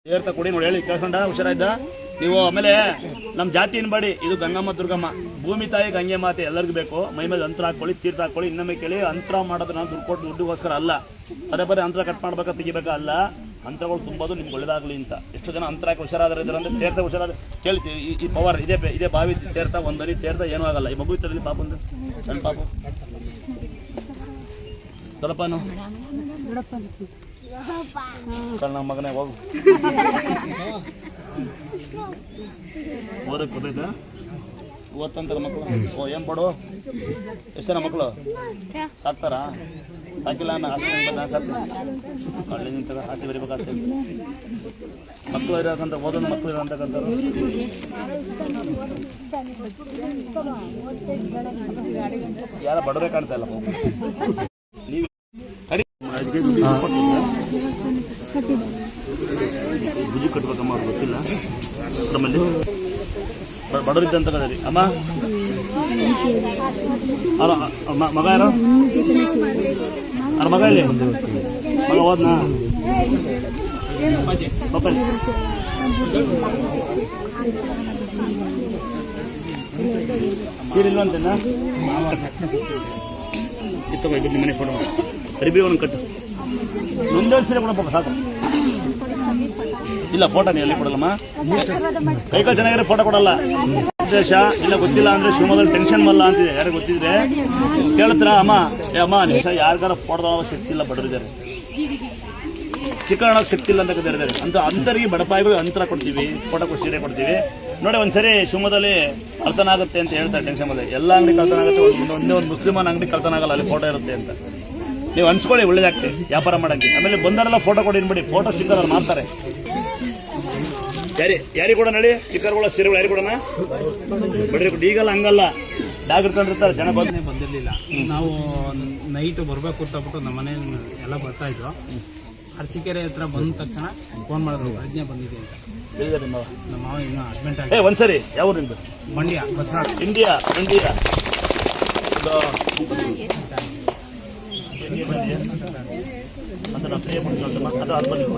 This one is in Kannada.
ತೀರ್ಥ ಕೊಡಿ ನೋಡಿ ಹೇಳಿ ಕೇಳ್ಕೊಂಡ ಹುಷಾರಾಯ್ತಾ ನೀವು. ಆಮೇಲೆ ನಮ್ಮ ಜಾತಿ ಅನ್ಬೇಡಿ, ಇದು ಗಂಗಮ್ಮ ದುರ್ಗಮ್ಮ, ಭೂಮಿ ತಾಯಿ ಗಂಗೆ ಮಾತೆ ಎಲ್ಲರಿಗೂ ಬೇಕು. ಮೈ ಮೇಲೆ ಅಂತರ ಹಾಕೊಳ್ಳಿ, ತೀರ್ಥ ಹಾಕೊಳ್ಳಿ. ಇನ್ನೊಮ್ಮೆ ಕೇಳಿ, ಅಂತರ ಮಾಡೋದು ನಾವು ದುಡ್ಡು ಕೊಟ್ಟು ದುಡ್ಡಿಗೋಸ್ಕರ ಅಲ್ಲ, ಪದೇ ಪದೇ ಅಂತರ ಕಟ್ ಮಾಡ್ಬೇಕಾ ತೆಗಿಬೇಕಾ ಅಲ್ಲ. ಅಂತರಗಳು ತುಂಬೋದು ನಿಮ್ಗೆ ಒಳ್ಳೇದಾಗಲಿ ಅಂತ. ಎಷ್ಟು ಜನ ಅಂತರ ಹಾಕಿ ಹುಷಾರಾದ್ರೆ ಇದ್ದಾರೆ ಅಂದರೆ ತೀರ್ಥ ಹುಷಾರಾದ ಕೇಳ್ತೀವಿ. ಈ ಪವರ್ ಇದೇ ಬಾವಿ ತೀರ್ಥ, ಒಂದರಿ ತೀರ್ಥ ಏನೂ ಆಗಲ್ಲ. ಈ ಮಗು ಇತ್ತರಲ್ಲಿ ಪಾಪಂದು ಸಣ್ಣ ಪಾಪು ದೊಡ್ಡಪ್ಪನು ಕಣ್ಣ ಮಗನೇ ಹೋಗು ಓದಕ್ಕೆ ಗೊತ್ತೈತೆ. ಓದ್ತಂತಾರೆ ಮಕ್ಕಳು. ಓ ಏನು ಪಡು, ಎಷ್ಟು ಜನ ಮಕ್ಕಳು ಸಾಕ್ತಾರಾ? ಸಾಕಿಲ್ಲ ನಾನು ಸಾಕ್ತೀನಿ. ಅಲ್ಲಿ ನಿಂತಾಗ ಆಸೆ ಬರಿಬೇಕಾಗ್ತದೆ. ಮಕ್ಕಳು ಇರೋಕ್ಕಂತ ಓದೋದು ಮಕ್ಕಳು ಇರೋಂತಕ್ಕಂಥವ್ರು ಯಾರ ಬಡವರೇ ಕಾಣ್ತಾ ಇಲ್ಲ. ನೀವು ಬುಜಿ ಕಟ್ಬೇಕಮ್ಮ, ಅವ್ರು ಗೊತ್ತಿಲ್ಲ ನಮ್ಮಲ್ಲಿ ಬಡವರಿದ್ದಂತ ಕದರಿ ಅಮ್ಮ. ಮಗ ಯಾರು? ಅವ್ರ ಮಗ ಇಲ್ಲಿ ಮಗ ಹೋದ್ನಾ? ಪಪ್ಪಲ್ಲಿ ಸೀರಿಲ್ವಂತೇನಾ? ಇತ್ತು ನಿಮ್ಮ ಮನೆ ಫೋಟೋ ಅರಿಬಿ ಒಂದು ಕಟ್ಟು ಒಂದೆರಡು ಸೀರೆ ಕೊಡಪ್ಪ ಸಾಕು. ಇಲ್ಲ ಫೋಟೋ ನೀ ಎಲ್ಲಿ ಕೊಡಲ್ಲಮ್ಮ, ಕೈಕಾಲು ಚೆನ್ನಾಗಿರೋ ಫೋಟೋ ಕೊಡಲ್ಲ. ಉದ್ದೇಶ ಇಲ್ಲ ಗೊತ್ತಿಲ್ಲ ಅಂದ್ರೆ ಶಿವಮೊಗ್ಗದಲ್ಲಿ ಟೆನ್ಷನ್ ಮಲ್ಲ ಅಂತಿದೆ. ಯಾರು ಗೊತ್ತಿದ್ರೆ ಕೇಳ್ತಾರ ಅಮ್ಮ, ಅಮ್ಮ ನಿಮಿಷ ಯಾರಿಗಾರ ಫೋಟೋ ತೊಗೊಳೋ ಶಕ್ತಿ ಇಲ್ಲ, ಬಡವರಿದ್ದಾರೆ, ಚಿಕ್ಕಣ ಶಕ್ತಿ ಇಲ್ಲ ಅಂತ ಕತ್ತಿದ್ದಾರೆ ಅಂತ. ಅಂತರಿಗೆ ಬಡಪಾಯಿಗಳು ಅಂತರ ಕೊಡ್ತೀವಿ, ಫೋಟೋ ಕೊಟ್ಟು ಸೀರೆ ಕೊಡ್ತೀವಿ. ನೋಡಿ ಒಂದ್ಸರಿ ಶಿವಮೊಗ್ಗದಲ್ಲಿ ಕಳ್ತನ ಆಗುತ್ತೆ ಅಂತ ಹೇಳ್ತಾರೆ ಟೆನ್ಷನ್ ಮೇಲೆ. ಎಲ್ಲ ಅಂಗಡಿ ಕಳ್ತನ ಆಗುತ್ತೆ, ಒಂದೇ ಒಂದು ಮುಸ್ಲಿಮನ್ ಅಂಗಡಿ ಕಳ್ತನ ಆಗಲ್ಲ, ಅಲ್ಲಿ ಫೋಟೋ ಇರುತ್ತೆ ಅಂತ. ನೀವು ಹಂಚ್ಕೊಳ್ಳಿ, ಒಳ್ಳೇದಾಗ್ತದೆ ವ್ಯಾಪಾರ ಮಾಡೋಕ್ಕೆ. ಆಮೇಲೆ ಬಂದರೆಲ್ಲ ಫೋಟೋ ಕೊಡಿ ಬಿಡಿ, ಫೋಟೋ ಸ್ಟಿಕ್ಕರ್ ಅವ್ರು ಮಾಡ್ತಾರೆ. ಯಾರಿಗೆ ಕೊಡೋಣ ಹೇಳಿ ಸ್ಟಿಕ್ಕರ್ಗಳ ಸೀರೆಗಳು ಯಾರಿಗೆ ಕೊಡೋಣ? ಬಡ್ರಿ ಕೊಟ್ಟು. ಈಗಲ್ಲ ಹಂಗಲ್ಲ, ಡಾಗ್ ಇಟ್ಕೊಂಡಿರ್ತಾರೆ ಜನ. ಬಂದಿರಲಿಲ್ಲ, ನಾವು ನೈಟ್ ಬರಬೇಕು ಅಂತಬಿಟ್ಟು ನಮ್ಮ ಮನೆ ಎಲ್ಲ ಬರ್ತಾ ಇದ್ವು. ಅರ್ಚಿಕೆರೆ ಹತ್ರ ಬಂದ ತಕ್ಷಣ ಫೋನ್ ಮಾಡಿದ್ರು, ಪ್ರಜ್ಞೆ ಬಂದಿದೆ ಅಂತ. ನಮ್ಮ ಮಾವ ಇನ್ನೂ ಅಡ್ಮಿಟ್ ಆಗಿ ಒಂದ್ಸರಿ ಯಾವ ನಿಂದು ಮಂಡ್ಯ ಬಸರಾಳ ಇಂಡಿಯಾ ಅಂತ ನಾವು ಫ್ರೀ ಮಾಡ್ತೀವಿ. ಅದು ಅಲ್ಲಿ ಬಂದು